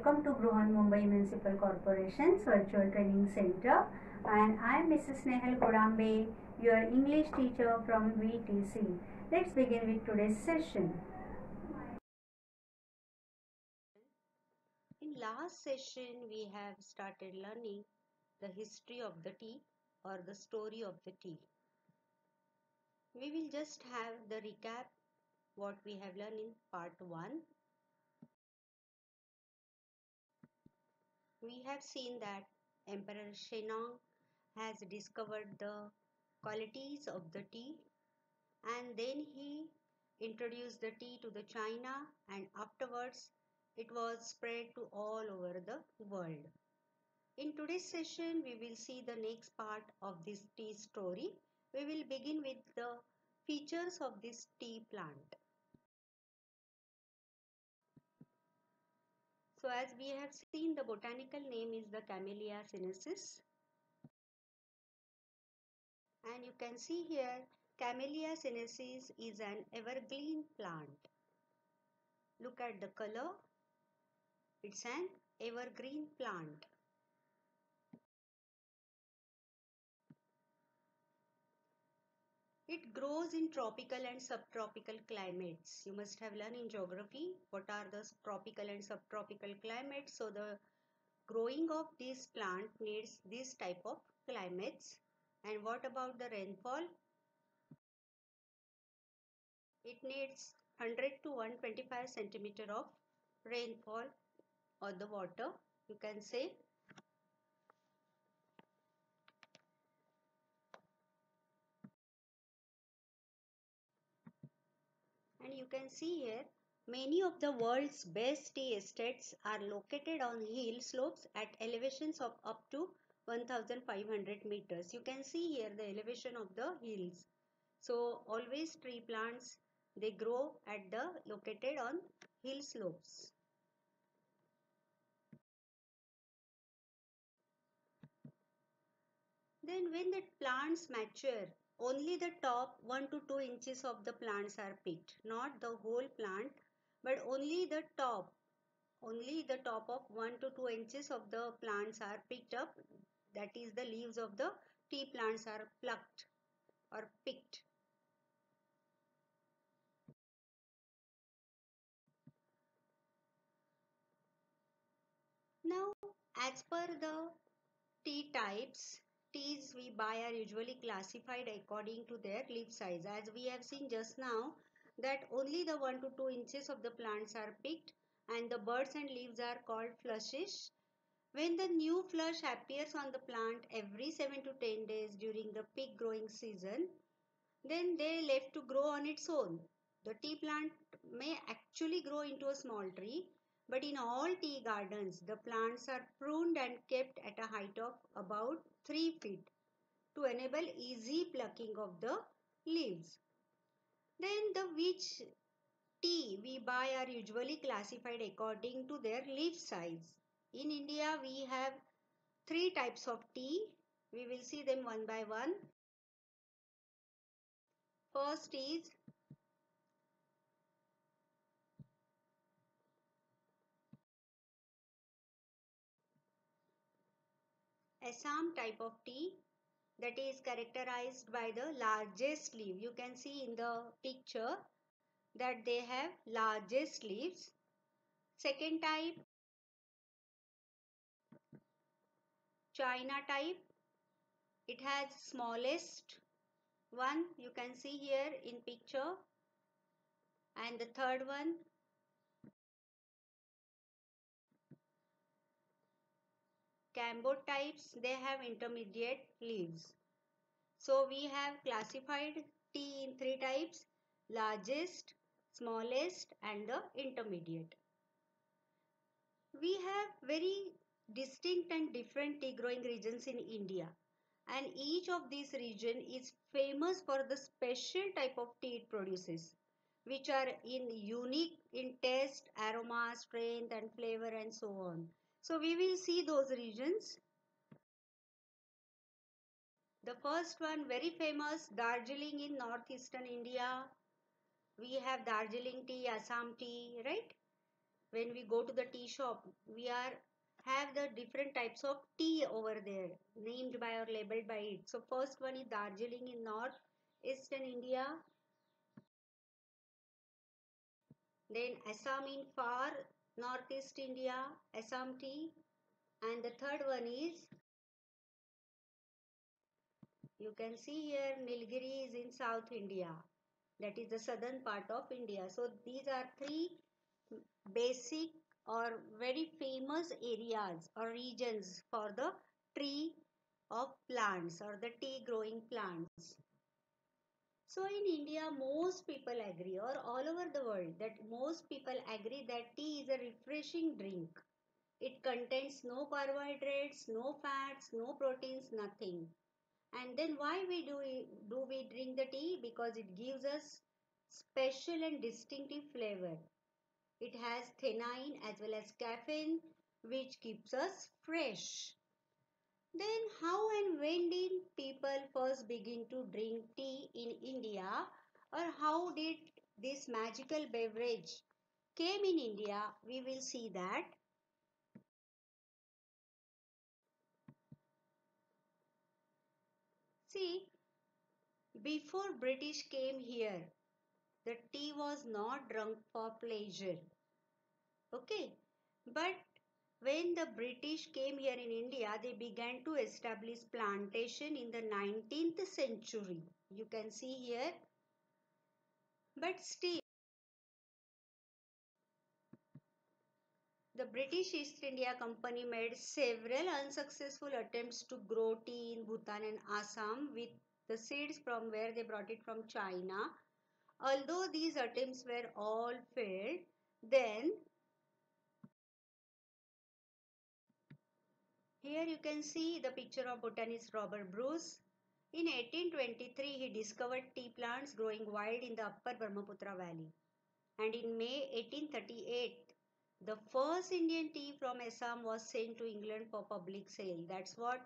Welcome to Bruhan Mumbai Municipal Corporation's Virtual Training Center, and I am Mrs. Snehal Kodambe, your English teacher from VTC. Let's begin with today's session. In last session, we have started learning the history of the tea or the story of the tea. We will just have the recap what we have learned in part 1. We have seen that Emperor Shennong has discovered the qualities of the tea, and then he introduced the tea to the China, and afterwards it was spread to all over the world. In today's session, we will see the next part of this tea story. We will begin with the features of this tea plant. So as we have seen, the botanical name is the Camellia sinensis. And you can see here, Camellia sinensis is an evergreen plant. Look at the color. It's an evergreen plant. It grows in tropical and subtropical climates. You must have learned in geography what are the tropical and subtropical climates. So the growing of this plant needs this type of climates. And what about the rainfall? It needs 100 to 125 centimeter of rainfall or the water, you can say. And you can see here, many of the world's best tea estates are located on hill slopes at elevations of up to 1500 meters. You can see here the elevation of the hills. So always tree plants, they grow at the located on hill slopes. Then when the plants mature, only the top 1 to 2 inches of the plants are picked, not the whole plant, but only the top of 1 to 2 inches of the plants are picked up. That is, the leaves of the tea plants are plucked or picked. Now, as per the tea types, teas we buy are usually classified according to their leaf size. As we have seen just now, that only the 1 to 2 inches of the plants are picked, and the buds and leaves are called flushes. When the new flush appears on the plant every 7 to 10 days during the peak growing season, then they left to grow on its own. The tea plant may actually grow into a small tree, but in all tea gardens, the plants are pruned and kept at a height of about 3 feet to enable easy plucking of the leaves. Then the which tea we buy are usually classified according to their leaf size. In India, we have 3 types of tea. We will see them one by one. First is Assam type of tea, that is characterized by the largest leaf. You can see in the picture that they have largest leaves. Second type, China type. It has smallest one, you can see here in picture. And the third one, Cambo types, they have intermediate leaves. So we have classified tea in 3 types: largest, smallest and the intermediate. We have very distinct and different tea growing regions in India, and each of these region is famous for the special type of tea it produces, which are in unique in taste, aroma, strength and flavor and so on. So we will see those regions. The first one, very famous, Darjeeling in northeastern India. We have Darjeeling tea, Assam tea, right? when we go to the tea shop, we are have the different types of tea over there, named by or labeled by it. So first one is Darjeeling in North Eastern India, then Assam in far northeast India, Assam tea, and the third one is, you can see here, Nilgiri is in South India, that is the southern part of India. So these are three basic or very famous areas or regions for the tree of plants or the tea growing plants. So in India, most people agree, or all over the world, that most people agree that tea is a refreshing drink. It contains no carbohydrates, no fats, no proteins, nothing. And then why do we drink the tea? Because it gives us special and distinctive flavor. It has theanine as well as caffeine, which keeps us fresh. Then how and when did people first begin to drink tea in India, or how did this magical beverage came in India? We will see that. See, before British came here, the tea was not drunk for pleasure. Okay, but when the British came here in India, they began to establish plantation in the 19th century. You can see here. But still, the British East India Company made several unsuccessful attempts to grow tea in Bhutan and Assam with the seeds from where they brought it from China. Although these attempts were all failed, then here you can see the picture of botanist Robert Bruce. In 1823, he discovered tea plants growing wild in the upper Brahmaputra valley. And in May 1838, the first Indian tea from Assam was sent to England for public sale. That's what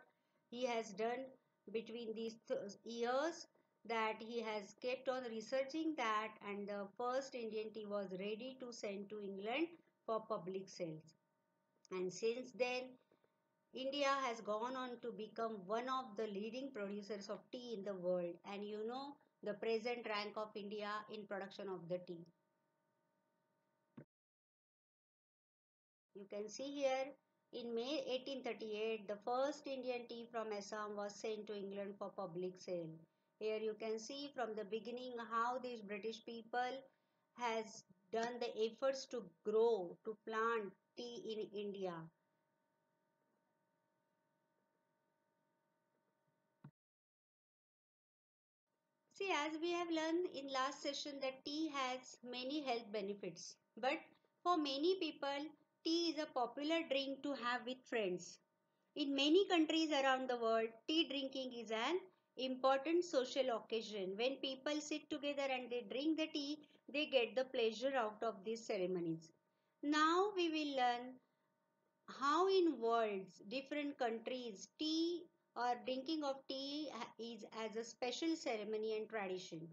he has done between these years, that he has kept on researching that, and the first Indian tea was ready to send to England for public sales. And since then, India has gone on to become one of the leading producers of tea in the world, and you know the present rank of India in production of the tea. You can see here, in May 1838, the first Indian tea from Assam was sent to England for public sale. Here you can see from the beginning how these British people has done the efforts to grow, to plant tea in India. See, as we have learned in last session that tea has many health benefits. But for many people, tea is a popular drink to have with friends. In many countries around the world, tea drinking is an important social occasion. When people sit together and they drink the tea, they get the pleasure out of these ceremonies. Now we will learn how in world's different countries tea or drinking of tea is as a special ceremony and tradition.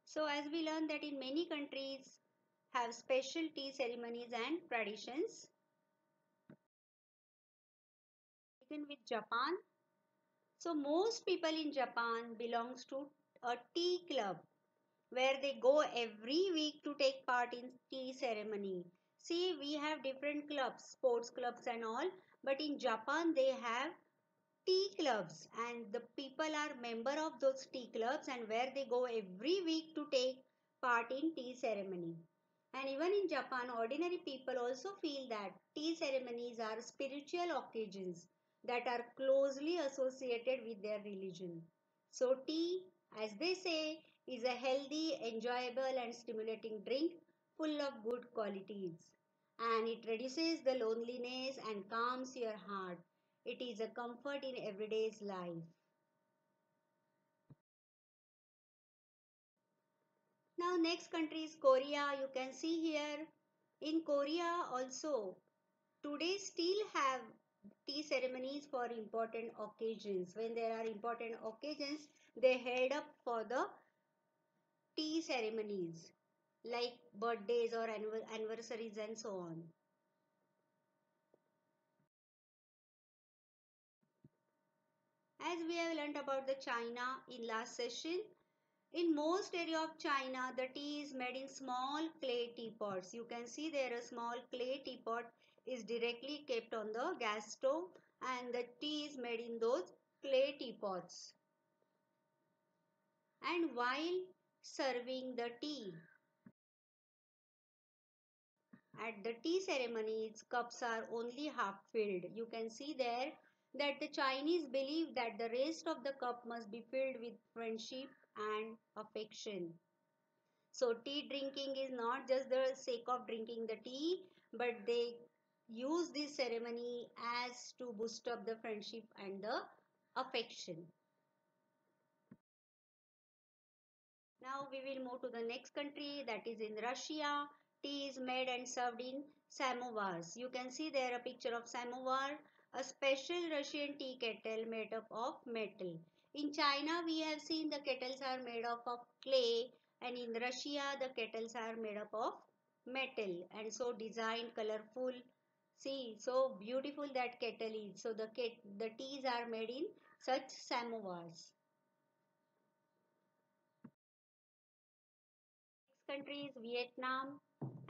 So as we learn that in many countries have special tea ceremonies and traditions. Begin with Japan. So most people in Japan belongs to a tea club where they go every week to take part in tea ceremony. See, we have different clubs, sports clubs and all, but in Japan they have tea clubs, and the people are member of those tea clubs, and where they go every week to take part in tea ceremony. And even in Japan, ordinary people also feel that tea ceremonies are spiritual occasions that are closely associated with their religion. So tea, as they say, is a healthy, enjoyable and stimulating drink full of good qualities. And it reduces the loneliness and calms your heart. It is a comfort in everyday's life. Now next country is Korea. You can see here in Korea also today still have tea ceremonies for important occasions. When there are important occasions, they held up for the tea ceremonies like birthdays or anniversaries and so on. As we have learnt about the China in last session, in most area of China, the tea is made in small clay teapots. You can see there a small clay teapot is directly kept on the gas stove and the tea is made in those clay teapots. And while serving the tea, at the tea ceremonies, cups are only half filled. You can see there that the Chinese believe that the rest of the cup must be filled with friendship and affection. So tea drinking is not just the sake of drinking the tea, but they use this ceremony as to boost up the friendship and the affection. Now we will move to the next country, that is in Russia. Tea is made and served in samovars. You can see there a picture of samovar, a special Russian tea kettle made up of metal. In China we have seen the kettles are made up of clay, and in Russia the kettles are made up of metal and so designed, colorful. See, so beautiful that kettle is. So the teas are made in such samovars. Country is Vietnam,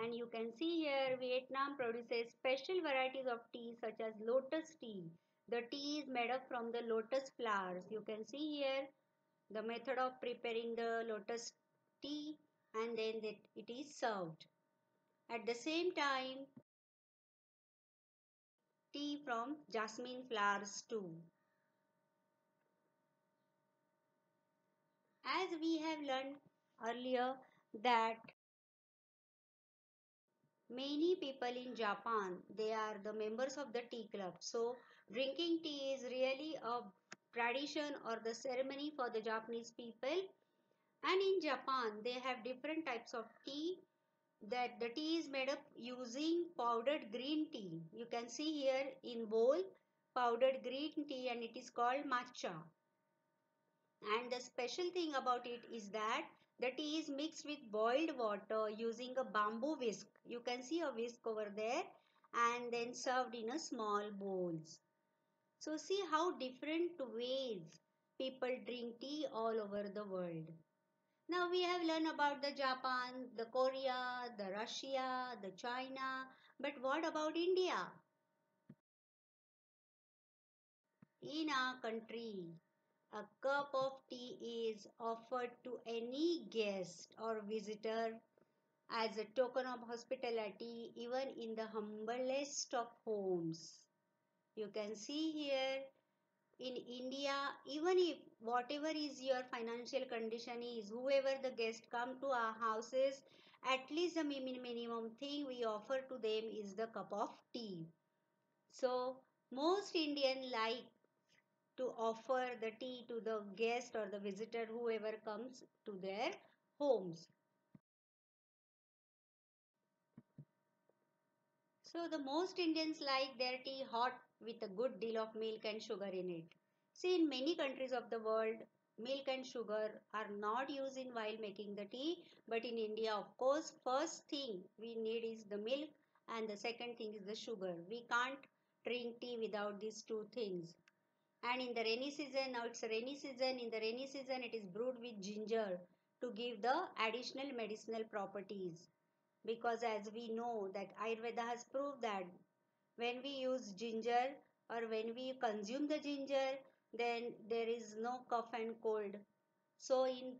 and you can see here Vietnam produces special varieties of tea such as lotus tea. The tea is made up from the lotus flowers. You can see here the method of preparing the lotus tea, and then it is served. At the same time, tea from jasmine flowers too. As we have learned earlier that many people in Japan, they are the members of the tea club. So drinking tea is really a tradition or the ceremony for the Japanese people. And in Japan, they have different types of tea, that the tea is made up using powdered green tea. You can see here in bowl powdered green tea, and it is called matcha. And the special thing about it is that the tea is mixed with boiled water using a bamboo whisk. You can see a whisk over there, and then served in a small bowls. So see how different ways people drink tea all over the world. Now we have learned about the Japan, the Korea, the Russia, the China. But what about India? In our country, a cup of tea is offered to any guest or visitor as a token of hospitality, even in the humblest of homes. You can see here in India, even if whatever is your financial condition is, whoever the guest come to our houses, at least the minimum thing we offer to them is the cup of tea. So most Indian like to offer the tea to the guest or the visitor, whoever comes to their homes. So the most Indians like their tea hot with a good deal of milk and sugar in it. See, in many countries of the world, milk and sugar are not used in while making the tea, but in India, of course, first thing we need is the milk, and the second thing is the sugar. We can't drink tea without these two things. And in the rainy season, now it's a rainy season, in the rainy season it is brewed with ginger to give the additional medicinal properties. Because as we know that Ayurveda has proved that when we use ginger or when we consume the ginger, then there is no cough and cold. So in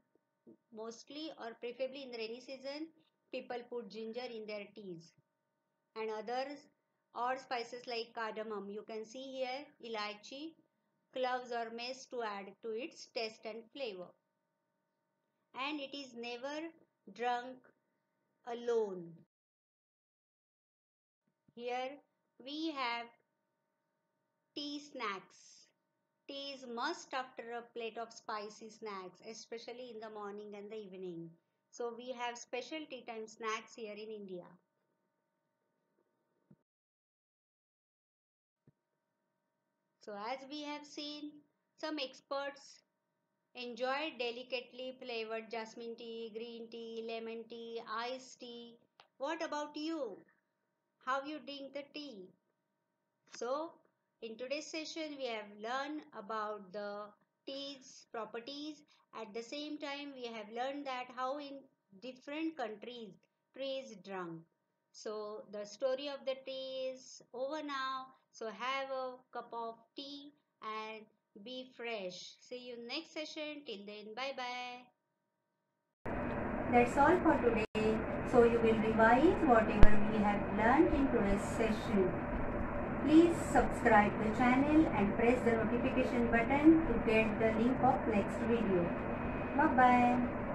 mostly or preferably in the rainy season, people put ginger in their teas. And others odd spices like cardamom. You can see here elaichi, cloves or mace to add to its taste and flavor. And it is never drunk alone. Here we have tea snacks. Tea is must after a plate of spicy snacks, especially in the morning and the evening. So we have special tea time snacks here in India. So as we have seen, some experts enjoyed delicately flavored jasmine tea, green tea, lemon tea, iced tea. What about you? How you drink the tea? So, in today's session, we have learned about the tea's properties. At the same time, we have learned that how in different countries tea is drunk. So, the story of the tea is over now. So, have a cup of tea and be fresh. See you next session. Till then, bye bye. That's all for today. So you will revise whatever we have learned in today's session. Please subscribe the channel and press the notification button to get the link of next video. Bye bye.